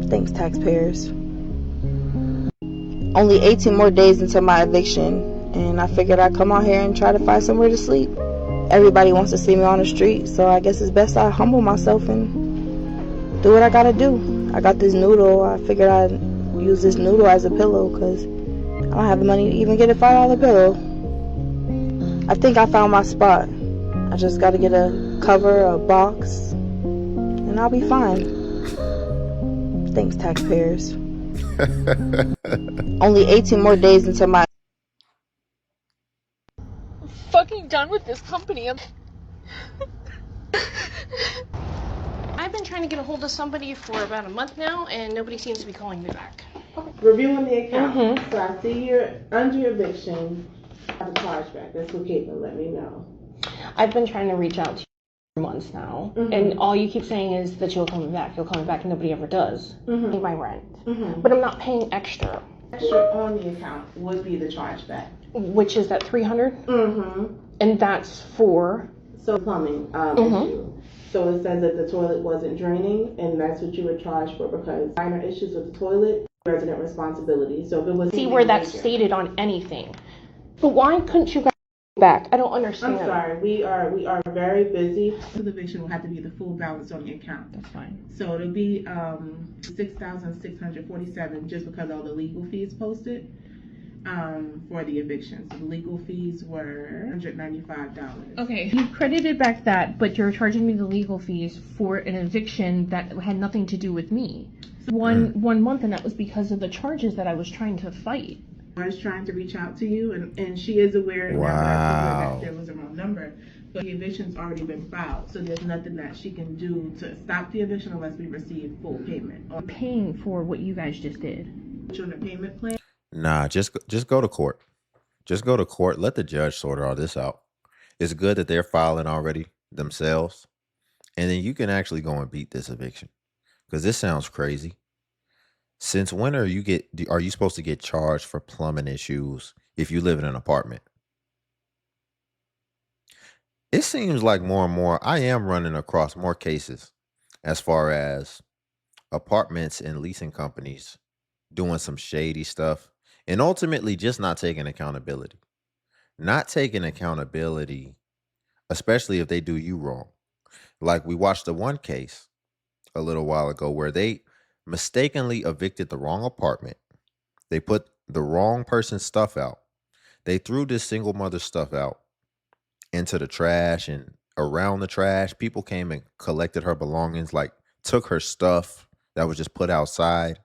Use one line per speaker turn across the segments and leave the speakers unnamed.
Thanks, taxpayers. Only 18 more days until my eviction, and I figured I'd come out here and try to find somewhere to sleep. Everybody wants to see me on the street, so I guess it's best I humble myself and do what I gotta do. I got this noodle. I figured I'd use this noodle as a pillow because I don't have the money to even get a $5 pillow. I think I found my spot. I just gotta get a cover, a box, and I'll be fine. Thanks, taxpayers. Only 18 more days until my...
Fucking done with this company.
I've been trying to get a hold of somebody for about a month now, and nobody seems to be calling me back.
Reviewing the account. So I see you're under eviction. I have a chargeback. That's what Caitlin let me know.
I've been trying to reach out to you for months now, and all you keep saying is that you'll call me back, and nobody ever does. Pay my rent. But I'm not paying extra.
Extra on the account would be the chargeback.
Which is that $300? And that's for?
So plumbing issue. So it says that the toilet wasn't draining, and that's what you were charged for because minor issues with the toilet, resident responsibility. So if it was...
See where that's stated on anything. But why couldn't you guys back? I don't understand.
I'm sorry. We are very busy. So the eviction will have to be the full balance on the account.
That's fine.
So it'll be $6,647 just because all the legal fees posted for the eviction. So the legal fees were $195.
Okay, you credited back that, but you're charging me the legal fees for an eviction that had nothing to do with me. One month, and that was because of the charges that I was trying to fight.
I was trying to reach out to you, and she is aware that there was a wrong number, but the eviction's already been filed, so there's nothing that she can do to stop the eviction unless we receive full payment.
I'm paying for what you guys just did.
On the payment plan?
Nah, just go to court. Just go to court. Let the judge sort all this out. It's good that they're filing already themselves, and then you can actually go and beat this eviction because this sounds crazy. Since when are you supposed to get charged for plumbing issues if you live in an apartment? It seems like more and more I am running across more cases as far as apartments and leasing companies doing some shady stuff and ultimately just not taking accountability. Not taking accountability, especially if they do you wrong. Like we watched the one case a little while ago where they mistakenly evicted the wrong apartment. They put the wrong person's stuff out. They threw this single mother's stuff out into the trash and around the trash. People came and collected her belongings, like took her stuff that was just put outside.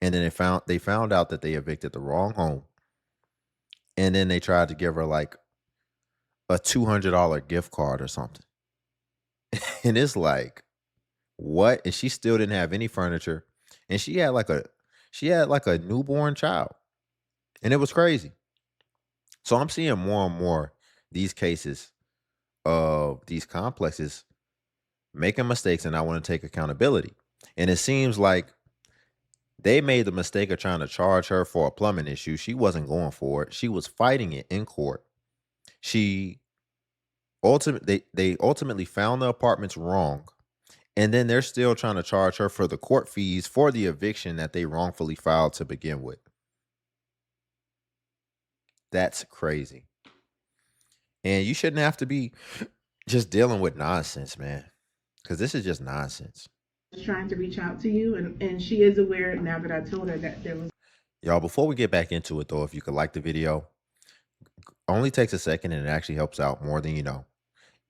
And then they found out that they evicted the wrong home. And then they tried to give her like a $200 gift card or something. And it's like, what? And she still didn't have any furniture. And she had like a newborn child. And it was crazy. So I'm seeing more and more these cases of these complexes making mistakes and not want to take accountability. And it seems like they made the mistake of trying to charge her for a plumbing issue. She wasn't going for it. She was fighting it in court. They ultimately found the apartments wrong. And then they're still trying to charge her for the court fees for the eviction that they wrongfully filed to begin with. That's crazy. And you shouldn't have to be just dealing with nonsense, man. Because this is just nonsense.
Trying to reach out to you, and she is aware now that I told her that there was...
Y'all, before we get back into it, though, if you could like the video, only takes a second and it actually helps out more than you know.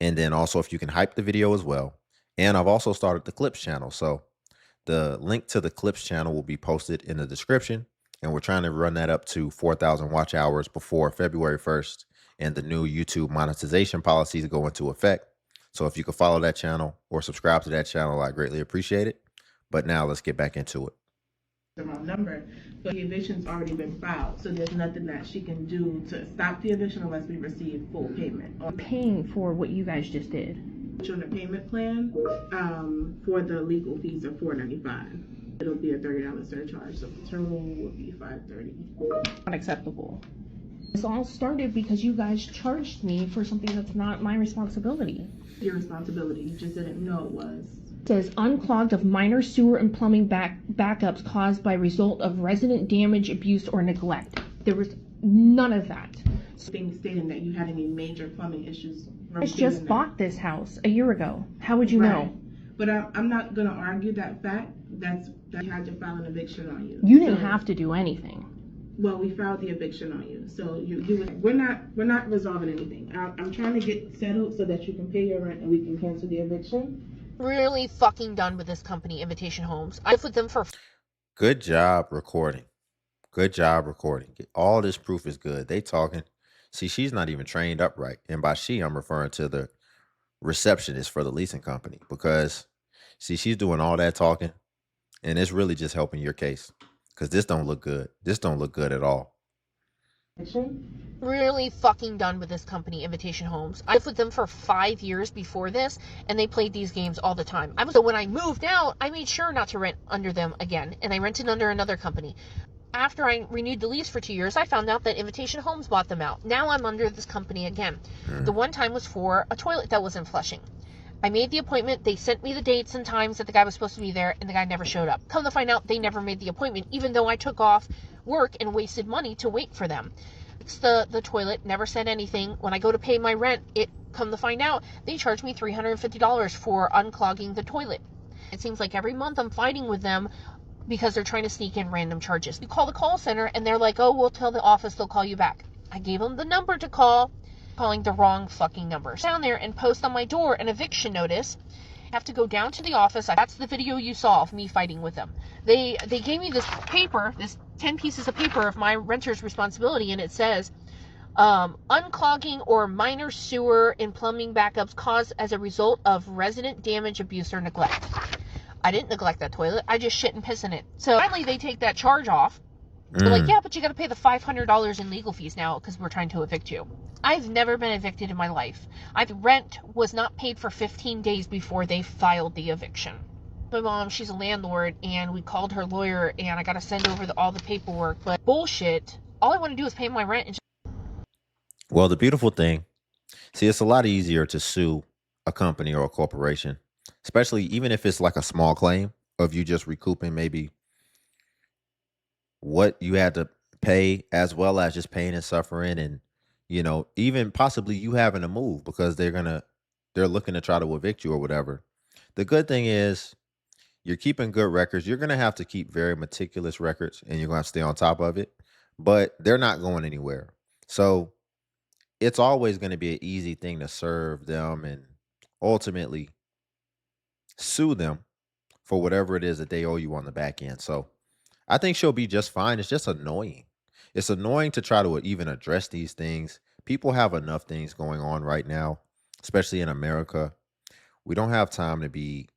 And then also if you can hype the video as well. And I've also started the Clips channel. So the link to the Clips channel will be posted in the description. And we're trying to run that up to 4,000 watch hours before February 1st. And the new YouTube monetization policies go into effect. So if you could follow that channel or subscribe to that channel, I greatly appreciate it. But now let's get back into it.
The wrong number, but the eviction's already been filed. So there's nothing that she can do to stop the eviction unless we receive full payment.
I'm paying for what you guys just did.
On the payment plan, for the legal fees are $495. It'll be a $30 surcharge, so the total will be $530.
Not acceptable. This all started because you guys charged me for something that's not my responsibility.
Your responsibility, you just didn't know it was.
says unclogged of minor sewer and plumbing backups caused by result of resident damage, abuse, or neglect. There was none of that.
Things stating that you had any major plumbing issues.
I just bought this house a year ago. How would you know?
But I'm not going to argue that fact. That you had to file an eviction on you.
You didn't have to do anything.
Well, we filed the eviction on you, so we're not resolving anything. I'm trying to get settled so that you can pay your rent and we can cancel the eviction.
Really fucking done with this company, Invitation Homes. I lived with them for.
Good job recording. Good job recording. All this proof is good. They talking. See, she's not even trained up right. And by she, I'm referring to the receptionist for the leasing company, because see, she's doing all that talking and it's really just helping your case, because this don't look good. This don't look good at all.
Really fucking done with this company, Invitation Homes. I lived with them for 5 years before this, and they played these games all the time. So when I moved out, I made sure not to rent under them again, and I rented under another company. After I renewed the lease for 2 years, I found out that Invitation Homes bought them out. Now I'm under this company again. The one time was for a toilet that wasn't flushing. I made the appointment. They sent me the dates and times that the guy was supposed to be there, and the guy never showed up. Come to find out, they never made the appointment, even though I took off work and wasted money to wait for them. It's the toilet, never said anything. When I go to pay my rent, come to find out, they charged me $350 for unclogging the toilet. It seems like every month I'm fighting with them because they're trying to sneak in random charges. You call the call center, and they're like, oh, we'll tell the office, they'll call you back. I gave them the number to call, calling the wrong fucking number. Down there and post on my door an eviction notice. I have to go down to the office. That's the video you saw of me fighting with them. They gave me this paper, this 10 pieces of paper of my renter's responsibility, and it says, unclogging or minor sewer and plumbing backups caused as a result of resident damage, abuse, or neglect. I didn't neglect that toilet. I just shit and piss in it. So finally they take that charge off. They're like, yeah, but you got to pay the $500 in legal fees now because we're trying to evict you. I've never been evicted in my life. Rent was not paid for 15 days before they filed the eviction. My mom, she's a landlord, and we called her lawyer, and I got to send over all the paperwork. But bullshit. All I want to do is pay my rent. And
Well, the beautiful thing, see, it's a lot easier to sue a company or a corporation, especially even if it's like a small claim of you just recouping maybe what you had to pay, as well as just pain and suffering, and even possibly you having to move because they're looking to try to evict you or whatever. The good thing is you're keeping good records. You're gonna have to keep very meticulous records, and you're gonna have to stay on top of it, but they're not going anywhere. So it's always going to be an easy thing to serve them and ultimately sue them for whatever it is that they owe you on the back end. So I think she'll be just fine. It's just annoying. It's annoying to try to even address these things. People have enough things going on right now, especially in America. We don't have time to be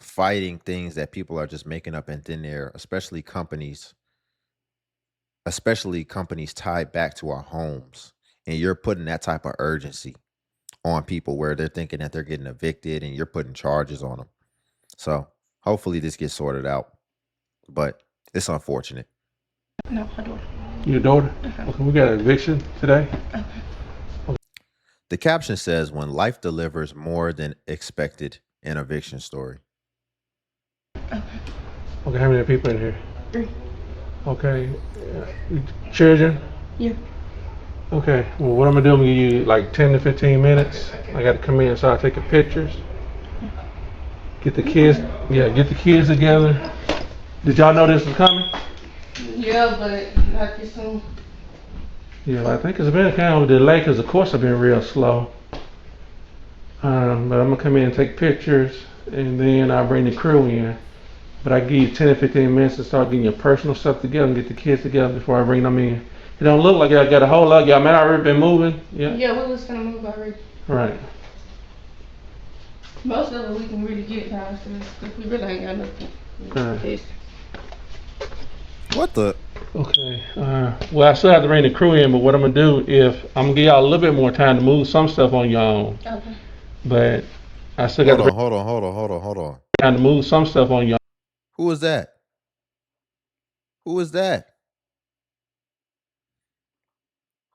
fighting things that people are just making up in thin air, especially companies tied back to our homes. And you're putting that type of urgency on people where they're thinking that they're getting evicted and you're putting charges on them. So hopefully this gets sorted out, but it's unfortunate.
No, my daughter.
Your daughter? Okay, we got an eviction today.
The caption says, when life delivers more than expected, an eviction story.
Okay, how many people in here?
3.
Okay. Children?
Yeah.
Okay, well, what I'm gonna do, I'm gonna give you like 10 to 15 minutes. I gotta come in and start taking pictures. Get the kids together. Did y'all know this was coming?
Yeah, but not this soon.
Yeah, I think it's been kind of a delay because the courts have been real slow. But I'm gonna come in and take pictures, and then I'll bring the crew in. But I give you 10 to 15 minutes to start getting your personal stuff together and get the kids together before I bring them in. It don't look like y'all got a whole lot. Y'all might already been moving. Yeah.
Yeah, we was gonna move already.
Right.
Most of it we can really get past this because we really ain't got nothing.
Okay.
What the?
Okay. Well, I still have to bring the crew in, but what I'm gonna do I'm gonna give y'all a little bit more time to move some stuff on your own.
Okay.
But I still got
Hold on.
time to move some stuff on your own.
Who was that? Who is that?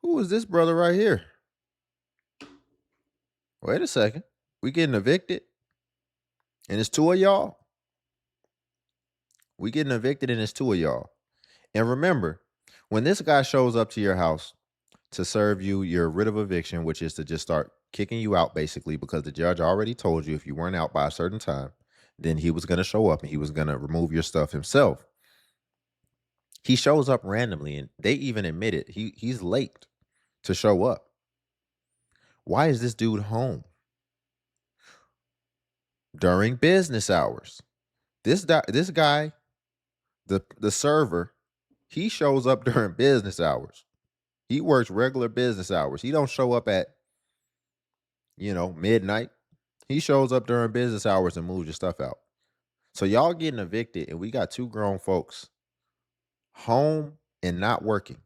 Who is this brother right here? Wait a second. We getting evicted? And it's two of y'all. We getting evicted and it's two of y'all. And remember, when this guy shows up to your house to serve you your writ of eviction, which is to just start kicking you out basically because the judge already told you if you weren't out by a certain time, then he was going to show up and he was going to remove your stuff himself. He shows up randomly and they even admit it. He's late to show up. Why is this dude home? During business hours. This guy, the server, he shows up during business hours. He works regular business hours. He don't show up at, midnight. He shows up during business hours and moves your stuff out. So y'all getting evicted and we got two grown folks home and not working.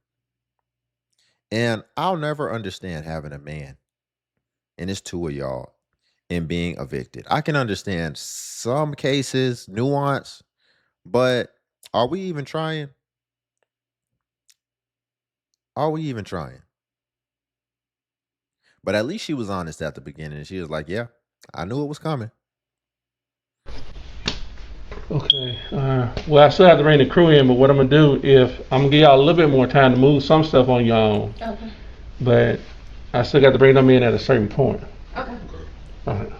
And I'll never understand having a man and it's two of y'all and being evicted. I can understand some cases, nuance, but are we even trying? Are we even trying? But at least she was honest at the beginning. She was like, yeah, I knew it was coming.
Okay. Well, I still have to bring the crew in, but what I'm gonna do I'm gonna give y'all a little bit more time to move some stuff on your own.
Okay.
But I still got to bring them in at a certain point.
Okay.
All right.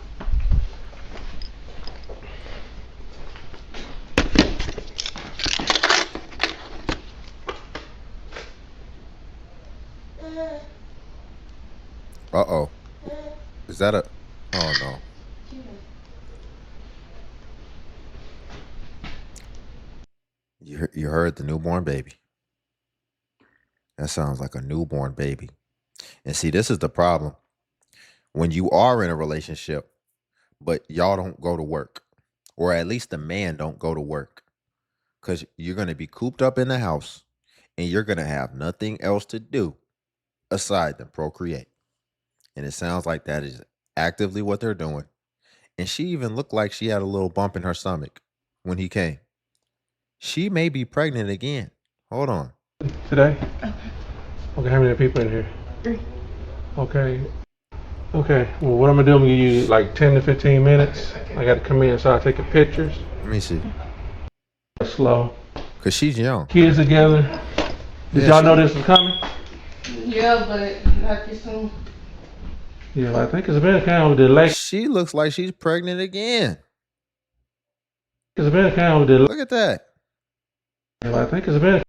Uh-oh. Is that oh no. You heard the newborn baby. That sounds like a newborn baby. And see, this is the problem. When you are in a relationship, but y'all don't go to work, or at least the man don't go to work, because you're going to be cooped up in the house and you're going to have nothing else to do aside than procreate. And it sounds like that is actively what they're doing. And she even looked like she had a little bump in her stomach when he came. She may be pregnant again. Hold on.
Today? Okay, how many people in here?
3.
Okay. Okay, well, what I'm gonna do, I'm gonna give you like 10 to 15 minutes. I gotta come in and start taking pictures.
Let me see.
Slow.
Because she's young.
Kids together. Did y'all know this was coming?
Yeah, but not this soon.
Yeah, I think it's been kind of a delay.
She looks like she's pregnant again.
It's been kind of a delay.
Look at that.
Yeah, I think it's been.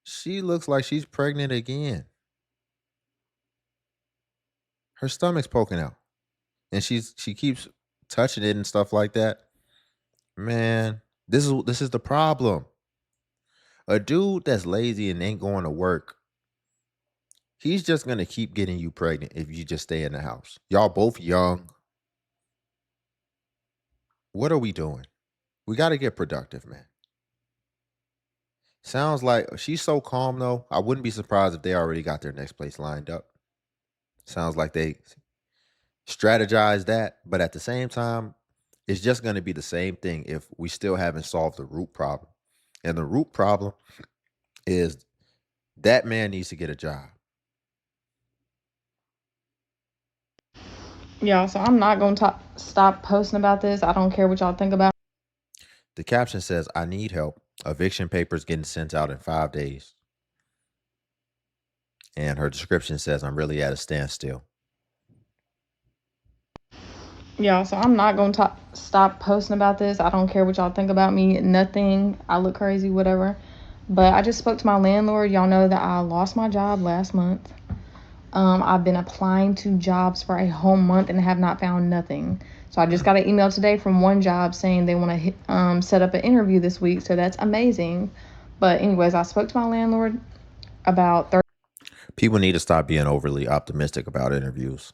She looks like she's pregnant again. Her stomach's poking out. And she keeps touching it and stuff like that. Man, this is the problem. A dude that's lazy and ain't going to work, he's just going to keep getting you pregnant if you just stay in the house. Y'all both young. What are we doing? We got to get productive, man. Sounds like she's so calm, though. I wouldn't be surprised if they already got their next place lined up. Sounds like they strategize that. But at the same time, it's just going to be the same thing if we still haven't solved the root problem. And the root problem is that man needs to get a job.
Y'all, so I'm not going to stop posting about this. I don't care what y'all think about.
The caption says, I need help. Eviction papers getting sent out in 5 days. And her description says, I'm really at a standstill.
Y'all, so I'm not going to stop posting about this. I don't care what y'all think about me. Nothing. I look crazy, whatever. But I just spoke to my landlord. Y'all know that I lost my job last month. I've been applying to jobs for a whole month and have not found nothing. So I just got an email today from one job saying they want to set up an interview this week. So that's amazing. But anyways, I spoke to my landlord about 30.
People need to stop being overly optimistic about interviews.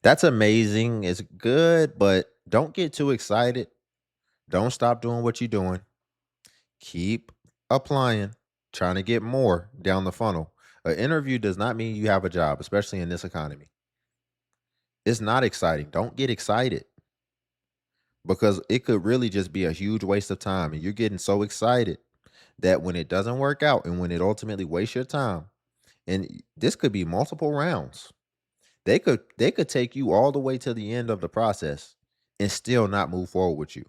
That's amazing. It's good, but don't get too excited. Don't stop doing what you're doing. Keep applying, trying to get more down the funnel. An interview does not mean you have a job, especially in this economy. It's not exciting. Don't get excited because it could really just be a huge waste of time. And you're getting so excited that when it doesn't work out and when it ultimately wastes your time, and this could be multiple rounds, they could take you all the way to the end of the process and still not move forward with you.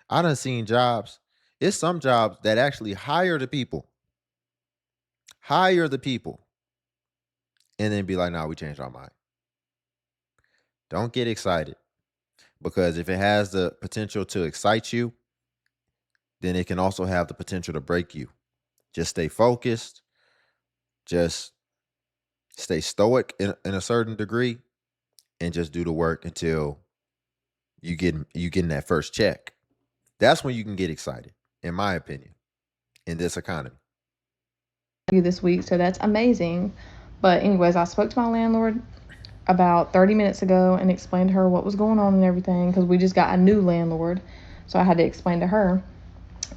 I done seen jobs. It's some jobs that actually hire the people, and then be like, nah, we changed our mind. Don't get excited, because if it has the potential to excite you, then it can also have the potential to break you. Just stay focused. Just stay stoic in a certain degree, and just do the work until you getting that first check. That's when you can get excited, in my opinion, in this economy.
You this week, so that's amazing. But anyways, I spoke to my landlord about 30 minutes ago and explained to her what was going on and everything, because we just got a new landlord, so I had to explain to her.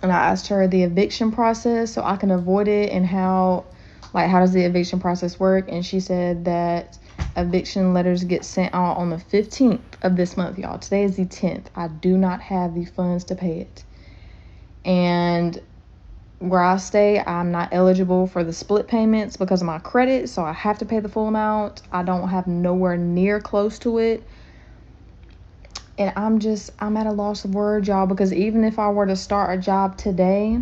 And I asked her the eviction process so I can avoid it, and how does the eviction process work. And she said that eviction letters get sent out on the 15th of this month, y'all. Today is the 10th. I do not have the funds to pay it, and where I stay, I'm not eligible for the split payments because of my credit, so I have to pay the full amount. I don't have nowhere near close to it. And I'm at a loss of words, y'all, because even if I were to start a job today,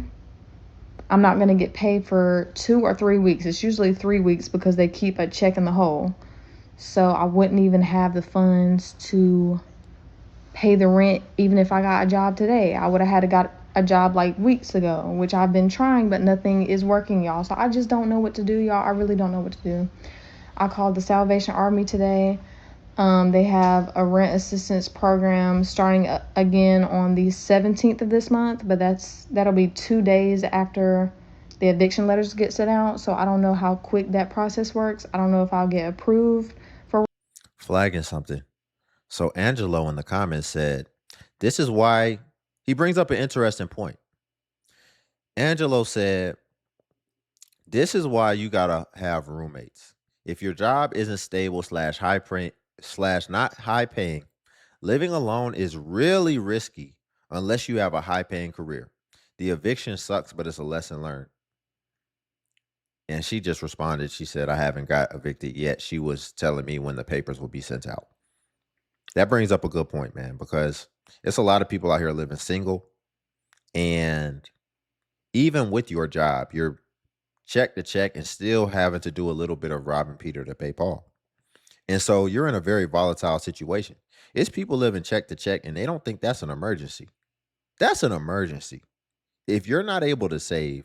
I'm not going to get paid for 2 or 3 weeks. It's usually 3 weeks because they keep a check in the hole. So I wouldn't even have the funds to pay the rent even if I got a job today. I would have had to got a job like weeks ago, which I've been trying, but nothing is working, y'all. So I just don't know what to do, y'all. I really don't know what to do. I called the Salvation Army today. They have a rent assistance program starting again on the 17th of this month, but that'll be 2 days after the eviction letters get sent out. So I don't know how quick that process works. I don't know if I'll get approved for
Flagging something. So Angelo in the comments said, this is why he brings up an interesting point. Angelo said, this is why you gotta have roommates. If your job isn't stable / high paying / not high paying, living alone is really risky unless you have a high paying career. The eviction sucks, but it's a lesson learned. And she just responded. She said, I haven't got evicted yet. She was telling me when the papers will be sent out. That brings up a good point, man, because it's a lot of people out here living single. And even with your job, you're check to check and still having to do a little bit of robbing Peter to pay Paul. And so you're in a very volatile situation. It's people living check to check and they don't think that's an emergency. That's an emergency. If you're not able to save,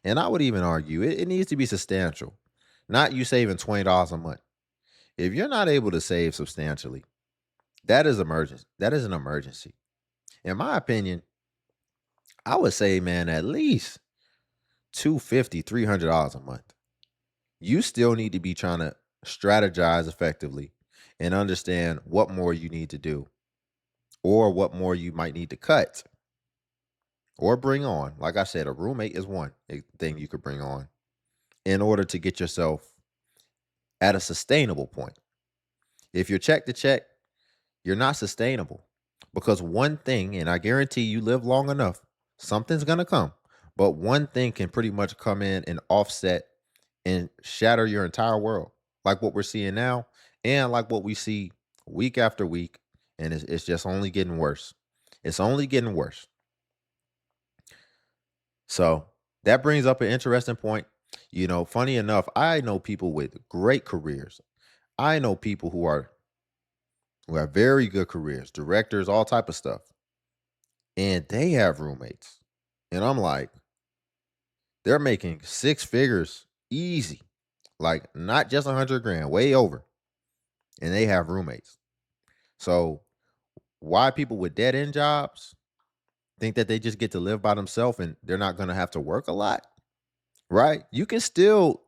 and I would even argue it needs to be substantial, not you saving $20 a month. If you're not able to save substantially, that is emergency. That is an emergency. In my opinion, I would say, man, at least $250, $300 a month. You still need to be trying to strategize effectively and understand what more you need to do, or what more you might need to cut or bring on. Like I said, a roommate is one thing you could bring on in order to get yourself at a sustainable point. If you're check to check, you're not sustainable, because one thing, and I guarantee you live long enough, something's going to come, but one thing can pretty much come in and offset and shatter your entire world, like what we're seeing now and like what we see week after week. And it's just only getting worse. It's only getting worse. So that brings up an interesting point. You know, funny enough, I know people with great careers. I know people who have very good careers, directors, all type of stuff. And they have roommates. And I'm like, they're making 6 figures easy. Like not just 100 grand, way over. And they have roommates. So why people with dead end jobs think that they just get to live by themselves and they're not going to have to work a lot, right? You can still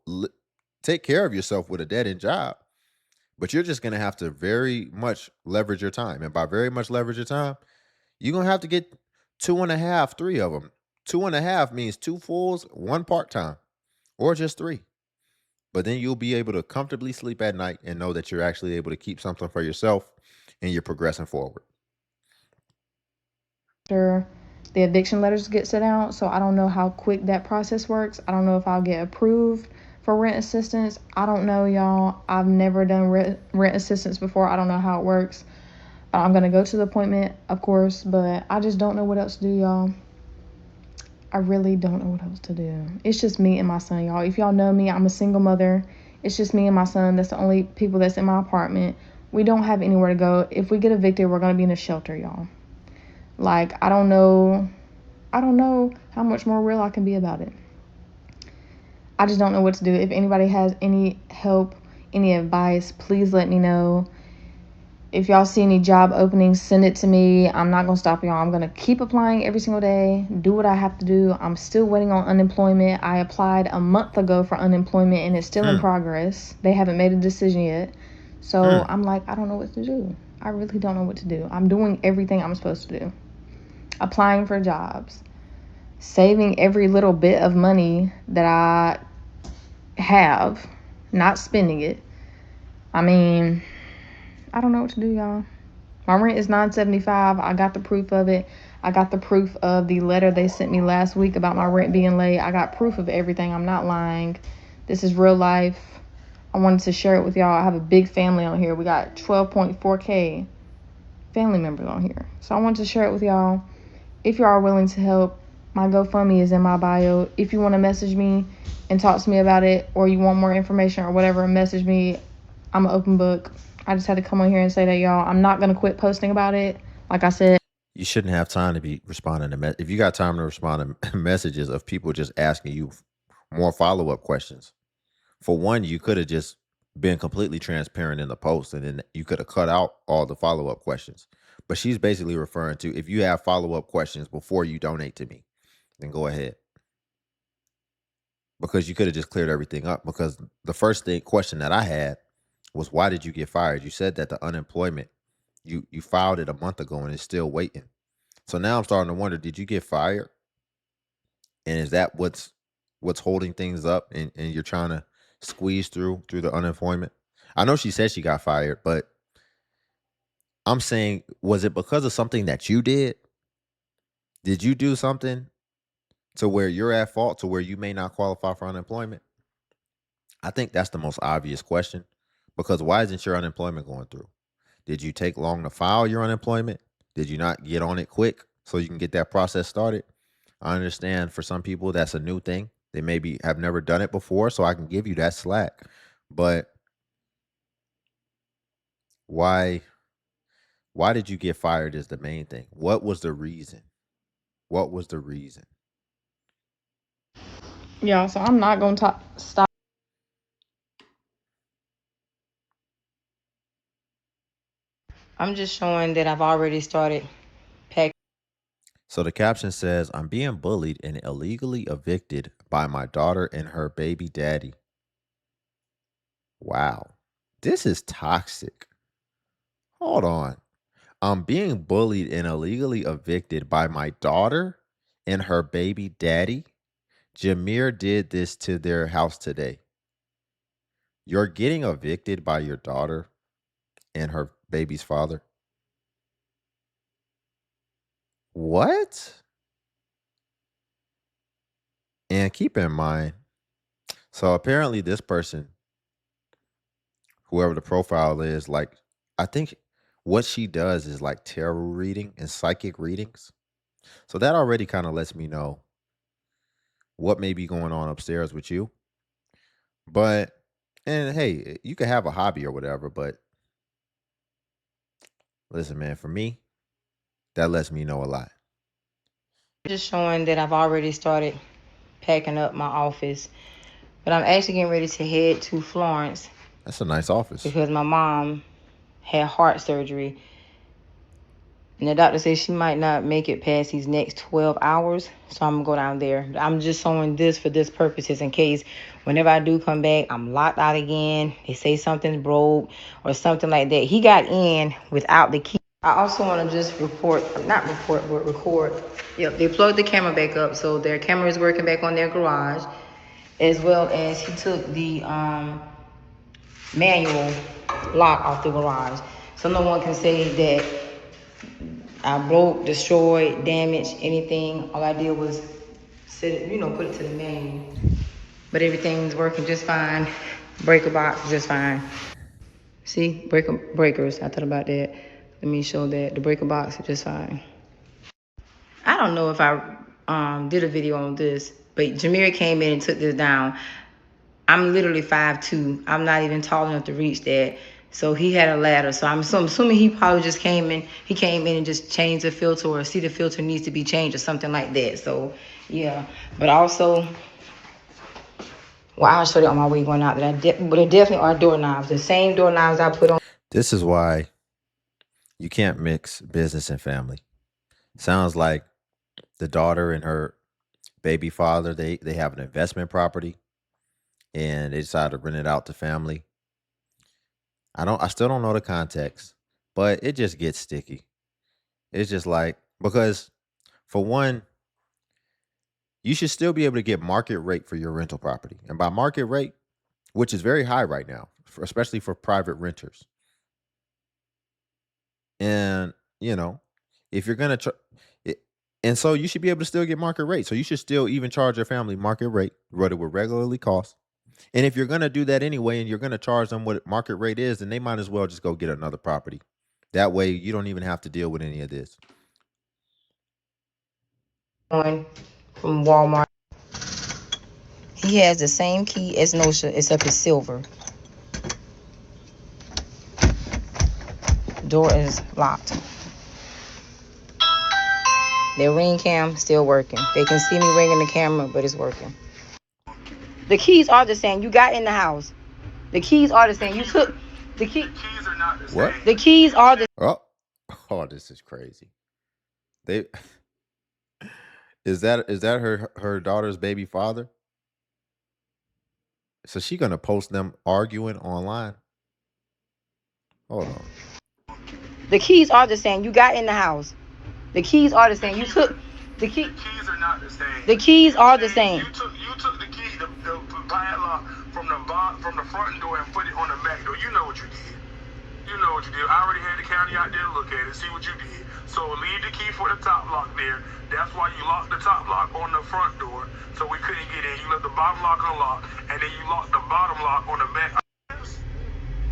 take care of yourself with a dead end job, but you're just going to have to very much leverage your time. And by very much leverage your time, you're going to have to get 2.5, 3 of them. 2.5 means 2 fulls, 1 part-time, or just 3. But then you'll be able to comfortably sleep at night and know that you're actually able to keep something for yourself and you're progressing forward.
after the eviction letters get sent out. So I don't know how quick that process works. I don't know if I'll get approved for rent assistance. I don't know, y'all. I've never done rent assistance before. I don't know how it works. I'm going to go to the appointment, of course, but I just don't know what else to do, y'all. I really don't know what else to do. It's just me and my son, y'all. If y'all know me, I'm a single mother. It's just me and my son. That's the only people that's in my apartment. We don't have anywhere to go. If we get evicted, we're going to be in a shelter, y'all. Like, I don't know how much more real I can be about it. I just don't know what to do. If anybody has any help, any advice, please let me know. If y'all see any job openings, send it to me. I'm not going to stop y'all. I'm going to keep applying every single day, do what I have to do. I'm still waiting on unemployment. I applied a month ago for unemployment, and it's still in progress. They haven't made a decision yet. So I'm like, I don't know what to do. I really don't know what to do. I'm doing everything I'm supposed to do. Applying for jobs. Saving every little bit of money that I have. Not spending it. I mean, I don't know what to do, y'all. My rent is $9.75. I got the proof of it. I got the proof of the letter they sent me last week about my rent being late. I got proof of everything. I'm not lying. This is real life. I wanted to share it with y'all. I have a big family on here. We got 12.4K family members on here. So I wanted to share it with y'all. If y'all are willing to help, my GoFundMe is in my bio. If you want to message me and talk to me about it, or you want more information or whatever, message me. I'm an open book. I just had to come on here and say that, y'all. I'm not going to quit posting about it. Like I said,
you shouldn't have time to be responding to if you got time to respond to messages of people just asking you more follow-up questions. For one, you could have just been completely transparent in the post, and then you could have cut out all the follow-up questions. But she's basically referring to, if you have follow-up questions before you donate to me, then go ahead. Because you could have just cleared everything up. Because the first question that I had was, why did you get fired? You said that the unemployment, you filed it a month ago and it's still waiting. So now I'm starting to wonder, did you get fired? And is that what's holding things up, and you're trying to squeeze through the unemployment? I know she said she got fired, but I'm saying, was it because of something that you did? Did you do something to where you're at fault, to where you may not qualify for unemployment? I think that's the most obvious question, because why isn't your unemployment going through? Did you take long to file your unemployment? Did you not get on it quick so you can get that process started? I understand for some people that's a new thing. They maybe have never done it before, so I can give you that slack. But why did you get fired is the main thing. What was the reason? What was the reason?
yeah, so I'm not going to stop. I'm just showing that I've already started packing.
So the caption says, I'm being bullied and illegally evicted by my daughter and her baby daddy. Wow. This is toxic. Hold on. I'm being bullied and illegally evicted by my daughter and her baby daddy. Jameer did this to their house today. You're getting evicted by your daughter and her baby's father? What? And keep in mind, so apparently this person, whoever the profile is, like, I think what she does is like tarot reading and psychic readings. So that already kind of lets me know what may be going on upstairs with you. But, and hey, you can have a hobby or whatever, but listen, man, for me, that lets me know a lot.
Just showing that I've already started packing up my office, but I'm actually getting ready to head to Florence.
That's a nice office.
Because my mom had heart surgery, and the doctor says she might not make it past these next 12 hours. So I'm going to go down there. I'm just showing this for this purposes, in case whenever I do come back, I'm locked out again. They say something's broke or something like that. He got in without the key. I also want to just record. Yep, they plugged the camera back up, so their camera is working back on their garage, as well as he took the manual lock off the garage. So no one can say that I broke, destroyed, damaged, anything. All I did was set it, put it to the manual. But everything's working just fine. Breaker box, just fine. See, breakers, I thought about that.
Let me show that the breaker box is just fine. I don't know if I did a video on this, but Jameer came in and took this down. I'm literally 5'2". I'm not even tall enough to reach that. So he had a ladder. So I'm assuming he probably just came in. He came in and just changed the filter, or see the filter needs to be changed or something like that. So yeah. But also, well, I'll show you on my way going out. But there definitely are doorknobs. The same doorknobs I put on.
This is why you can't mix business and family. Sounds like the daughter and her baby father, they have an investment property and they decided to rent it out to family. I still don't know the context, but it just gets sticky. It's just like, because for one, you should still be able to get market rate for your rental property. And by market rate, which is very high right now, especially for private renters. And, if you're going to, and so you should be able to still get market rate. So you should still even charge your family market rate, what it would regularly cost. And if you're going to do that anyway, and you're going to charge them what market rate is, then they might as well just go get another property. That way you don't even have to deal with any of this.
From Walmart. He has the same key as Nosha, except it's silver. Door is locked. Their ring cam still working. They can see me ringing the camera, but it's working. The keys are the same. You got in the house. The keys are the same. You took the key. The keys are not the
What?
same. The keys are the.
Oh, this is crazy. They is that her daughter's baby father? So she gonna post them arguing online? Hold on.
The keys are the same. You got in the house. The keys are the same. You took the key. The keys are not the same. The keys are the same. You took the key, the padlock from the front door and put it on the back door. You know what you did. You know what you did. I already had the county out there to look at it, see what you did. So leave the key for the top lock there. That's why you locked the top lock on the front door, so we couldn't get in. You left the bottom lock unlocked, and then you locked the bottom lock on the back.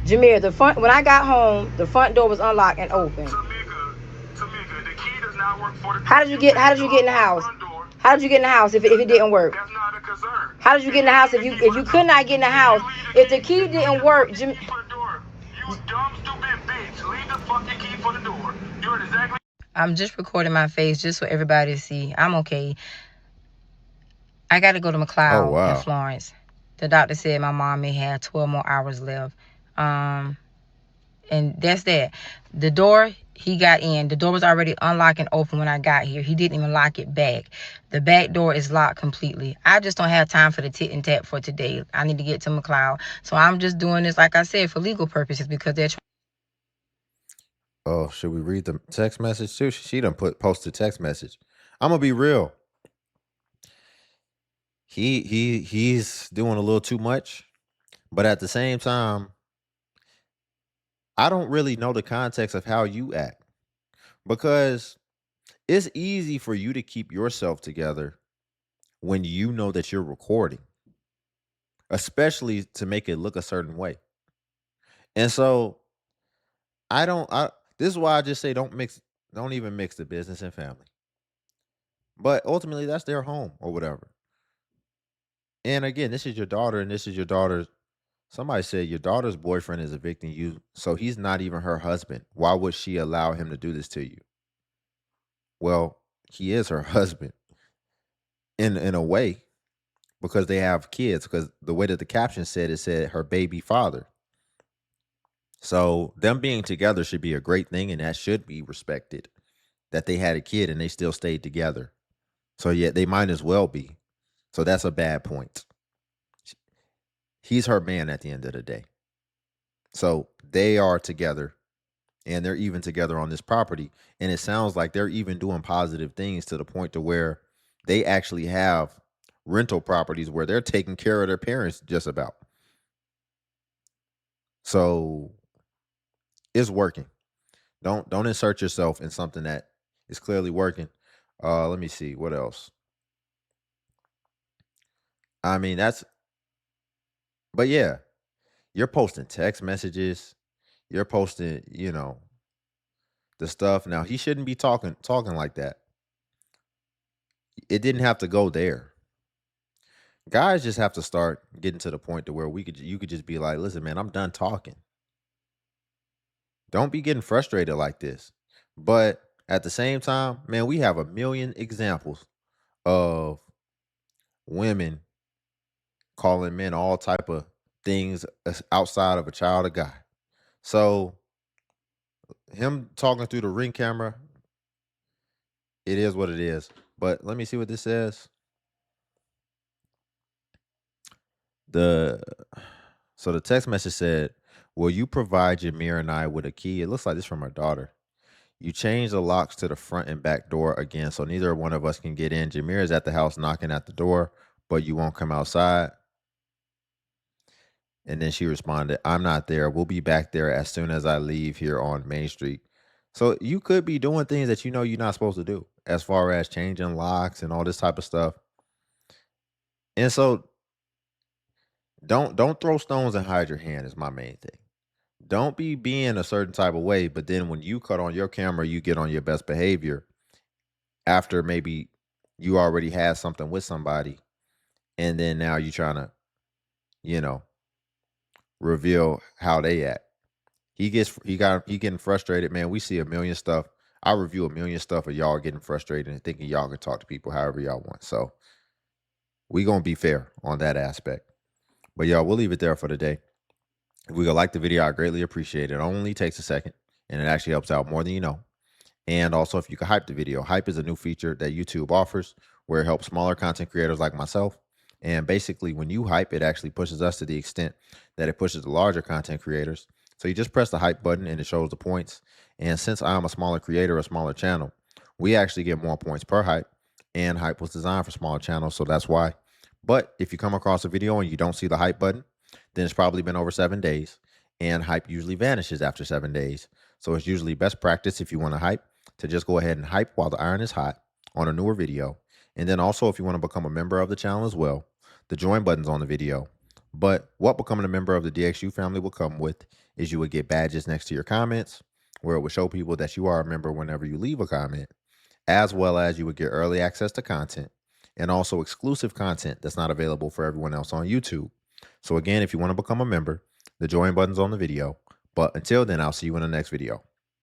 Jameer, when I got home, the front door was unlocked and open. Tamika, the key does not work for the door. How did you get in the house? How did you get in the house if it didn't work? That's not a concern. How did you get in the house if you could not get in the house? If the key didn't work, You dumb stupid bitch. Leave the fucking key for the door. You're exactly. I'm just recording my face just so everybody to see. I'm okay. I got to go to McLeod in Florence. The doctor said my mom may have 12 more hours left. And that's that. The door, he got in. The door was already unlocked and open when I got here. He didn't even lock it back. The back door is locked completely. I just don't have time for the tit and tat for today. I need to get to McLeod. So I'm just doing this, like I said, for legal purposes, because they're
Oh, should we read the text message too? She done posted text message. I'm gonna be real. He's doing a little too much, but at the same time, I don't really know the context of how you act, because it's easy for you to keep yourself together when you know that you're recording, especially to make it look a certain way. And so this is why I just say don't even mix the business and family. But ultimately that's their home or whatever. And again, this is your daughter, and this is your daughter's. Somebody said your daughter's boyfriend is evicting you, so he's not even her husband. Why would she allow him to do this to you? Well, he is her husband in a way, because they have kids. Because the way that the caption said, it said her baby father. So them being together should be a great thing, and that should be respected. That they had a kid and they still stayed together. So yeah, they might as well be. So that's a bad point. He's her man at the end of the day. So they are together, and they're even together on this property. And it sounds like they're even doing positive things to the point to where they actually have rental properties where they're taking care of their parents just about. So it's working. Don't insert yourself in something that is clearly working. Let me see what else. I mean, but yeah, you're posting text messages. You're posting, the stuff. Now he shouldn't be talking like that. It didn't have to go there. Guys just have to start getting to the point to where you could just be like, listen, man, I'm done talking. Don't be getting frustrated like this. But at the same time, man, we have a million examples of women calling men all type of things outside of a child of God. So him talking through the Ring camera, it is what it is. But let me see what this says. So the text message said, will you provide Jameer and I with a key? It looks like this from her daughter. You change the locks to the front and back door again, so neither one of us can get in. Jameer is at the house knocking at the door, but you won't come outside. And then she responded, I'm not there. We'll be back there as soon as I leave here on Main Street. So you could be doing things that you know you're not supposed to do, as far as changing locks and all this type of stuff. And so don't throw stones and hide your hand is my main thing. Don't be being a certain type of way, but then when you cut on your camera, you get on your best behavior after maybe you already had something with somebody, and then now you're trying to, reveal how they act. He getting frustrated, man. We see a million stuff. I review a million stuff of y'all getting frustrated and thinking y'all can talk to people however y'all want. So we gonna be fair on that aspect. But y'all, we'll leave it there for today. If we could like the video, I greatly appreciate it. It only takes a second, and it actually helps out more than you know. And also, if you could hype the video. Hype is a new feature that YouTube offers where it helps smaller content creators like myself. And basically, when you hype, it actually pushes us to the extent that it pushes the larger content creators. So you just press the hype button and it shows the points. And since I'm a smaller creator, a smaller channel, we actually get more points per hype. And hype was designed for smaller channels, so that's why. But if you come across a video and you don't see the hype button, then it's probably been over 7 days. And hype usually vanishes after 7 days. So it's usually best practice if you want to hype to just go ahead and hype while the iron is hot on a newer video. And then also, if you want to become a member of the channel as well, the join button's on the video. But what becoming a member of the DXU family will come with is you would get badges next to your comments where it would show people that you are a member whenever you leave a comment, as well as you would get early access to content and also exclusive content that's not available for everyone else on YouTube. So again, if you want to become a member, the join button's on the video. But until then, I'll see you in the next video.